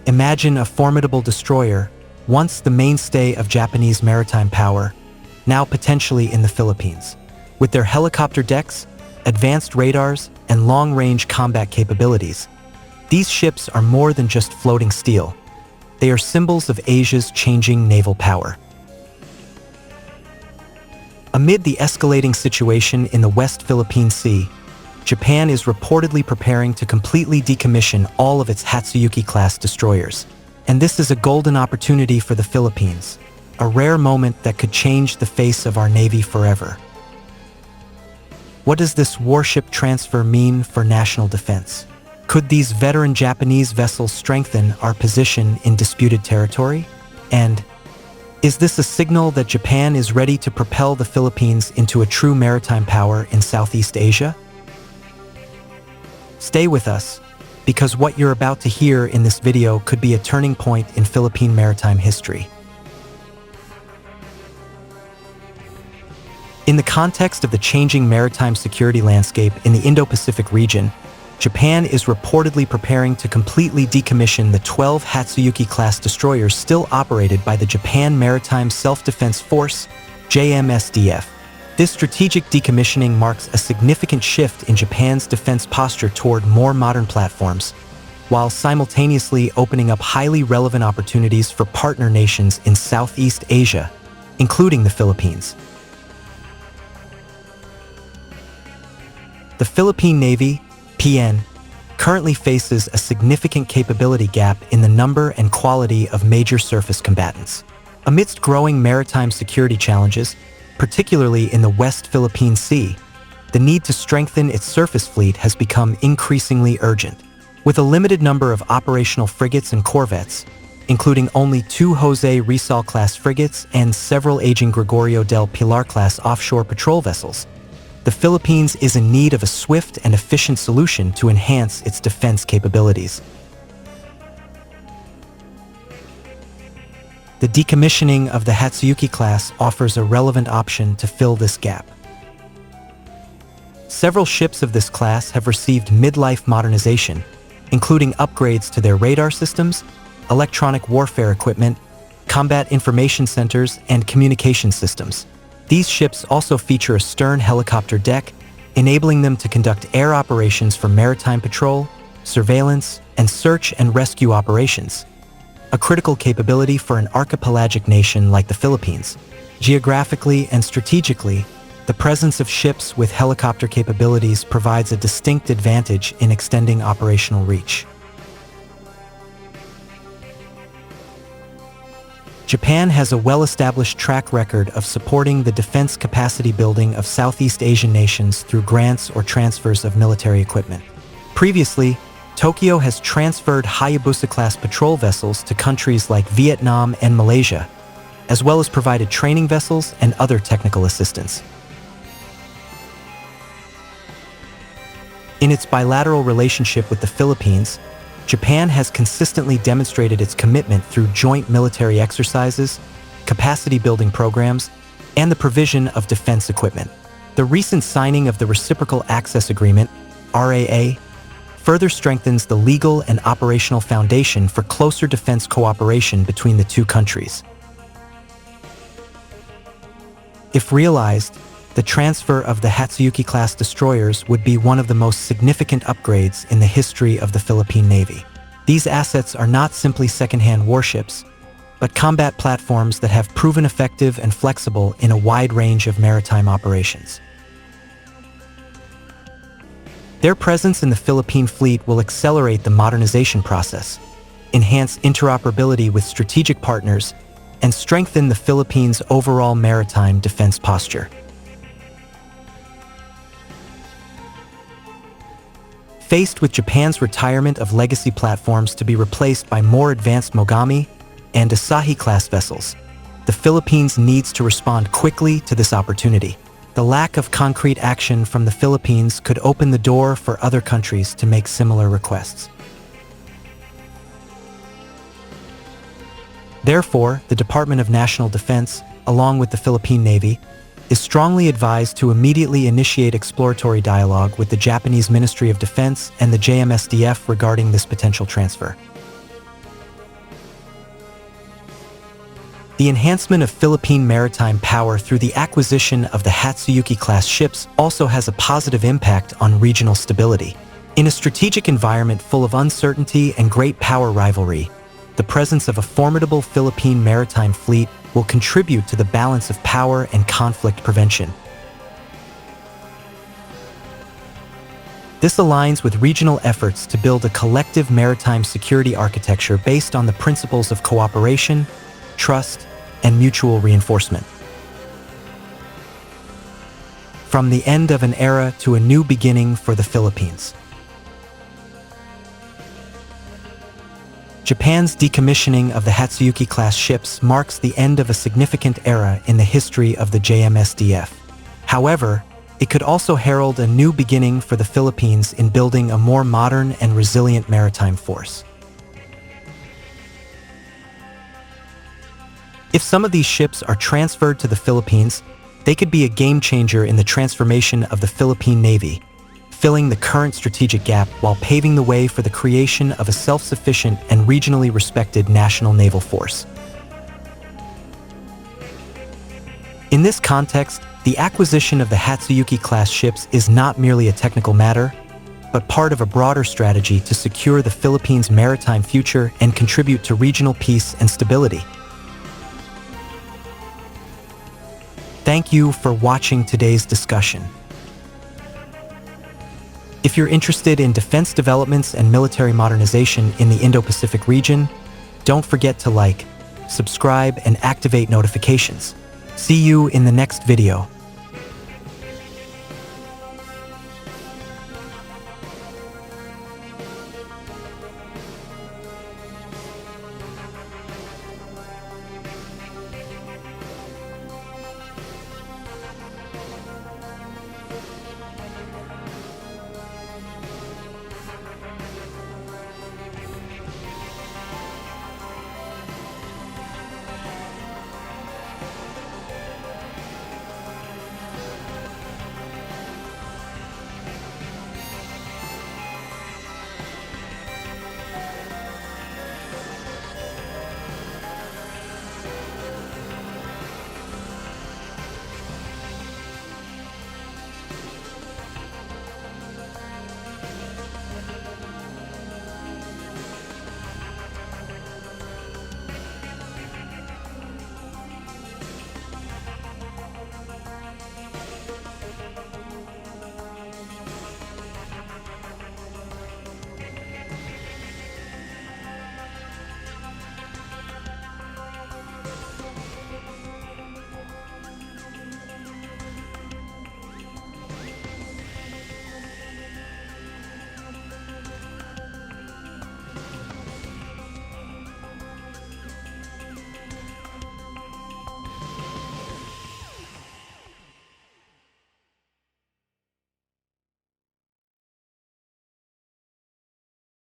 Imagine a formidable destroyer, once the mainstay of Japanese maritime power, now potentially in the Philippines. With their helicopter decks, advanced radars, and long-range combat capabilities, these ships are more than just floating steel. They are symbols of Asia's changing naval power. Amid the escalating situation in the West Philippine Sea, Japan is reportedly preparing to completely decommission all of its Hatsuyuki-class destroyers. And this is a golden opportunity for the Philippines, a rare moment that could change the face of our Navy forever. What does this warship transfer mean for national defense? Could these veteran Japanese vessels strengthen our position in disputed territory? And is this a signal that Japan is ready to propel the Philippines into a true maritime power in Southeast Asia? Stay with us, because what you're about to hear in this video could be a turning point in Philippine maritime history. In the context of the changing maritime security landscape in the Indo-Pacific region, Japan is reportedly preparing to completely decommission the 12 Hatsuyuki-class destroyers still operated by the Japan Maritime Self-Defense Force, JMSDF. This strategic decommissioning marks a significant shift in Japan's defense posture toward more modern platforms, while simultaneously opening up highly relevant opportunities for partner nations in Southeast Asia, including the Philippines. The Philippine Navy, PN, currently faces a significant capability gap in the number and quality of major surface combatants. Amidst growing maritime security challenges, particularly in the West Philippine Sea, the need to strengthen its surface fleet has become increasingly urgent. With a limited number of operational frigates and corvettes, including only 2 Jose Rizal-class frigates and several aging Gregorio del Pilar-class offshore patrol vessels, the Philippines is in need of a swift and efficient solution to enhance its defense capabilities. The decommissioning of the Hatsuyuki-class offers a relevant option to fill this gap. Several ships of this class have received midlife modernization, including upgrades to their radar systems, electronic warfare equipment, combat information centers, and communication systems. These ships also feature a stern helicopter deck, enabling them to conduct air operations for maritime patrol, surveillance, and search and rescue operations, a critical capability for an archipelagic nation like the Philippines. Geographically and strategically, the presence of ships with helicopter capabilities provides a distinct advantage in extending operational reach. Japan has a well-established track record of supporting the defense capacity building of Southeast Asian nations through grants or transfers of military equipment. Previously, Tokyo has transferred Hayabusa-class patrol vessels to countries like Vietnam and Malaysia, as well as provided training vessels and other technical assistance. In its bilateral relationship with the Philippines, Japan has consistently demonstrated its commitment through joint military exercises, capacity-building programs, and the provision of defense equipment. The recent signing of the Reciprocal Access Agreement, RAA, further strengthens the legal and operational foundation for closer defense cooperation between the two countries. If realized, the transfer of the Hatsuyuki-class destroyers would be one of the most significant upgrades in the history of the Philippine Navy. These assets are not simply second-hand warships, but combat platforms that have proven effective and flexible in a wide range of maritime operations. Their presence in the Philippine fleet will accelerate the modernization process, enhance interoperability with strategic partners, and strengthen the Philippines' overall maritime defense posture. Faced with Japan's retirement of legacy platforms to be replaced by more advanced Mogami and Asahi-class vessels, the Philippines needs to respond quickly to this opportunity. The lack of concrete action from the Philippines could open the door for other countries to make similar requests. Therefore, the Department of National Defense, along with the Philippine Navy, is strongly advised to immediately initiate exploratory dialogue with the Japanese Ministry of Defense and the JMSDF regarding this potential transfer. The enhancement of Philippine maritime power through the acquisition of the Hatsuyuki-class ships also has a positive impact on regional stability. In a strategic environment full of uncertainty and great power rivalry, the presence of a formidable Philippine maritime fleet will contribute to the balance of power and conflict prevention. This aligns with regional efforts to build a collective maritime security architecture based on the principles of cooperation, trust, and mutual reinforcement. From the end of an era to a new beginning for the Philippines. Japan's decommissioning of the Hatsuyuki-class ships marks the end of a significant era in the history of the JMSDF. However, it could also herald a new beginning for the Philippines in building a more modern and resilient maritime force. If some of these ships are transferred to the Philippines, they could be a game-changer in the transformation of the Philippine Navy, filling the current strategic gap while paving the way for the creation of a self-sufficient and regionally respected national naval force. In this context, the acquisition of the Hatsuyuki-class ships is not merely a technical matter, but part of a broader strategy to secure the Philippines' maritime future and contribute to regional peace and stability. Thank you for watching today's discussion. If you're interested in defense developments and military modernization in the Indo-Pacific region, don't forget to like, subscribe, and activate notifications. See you in the next video.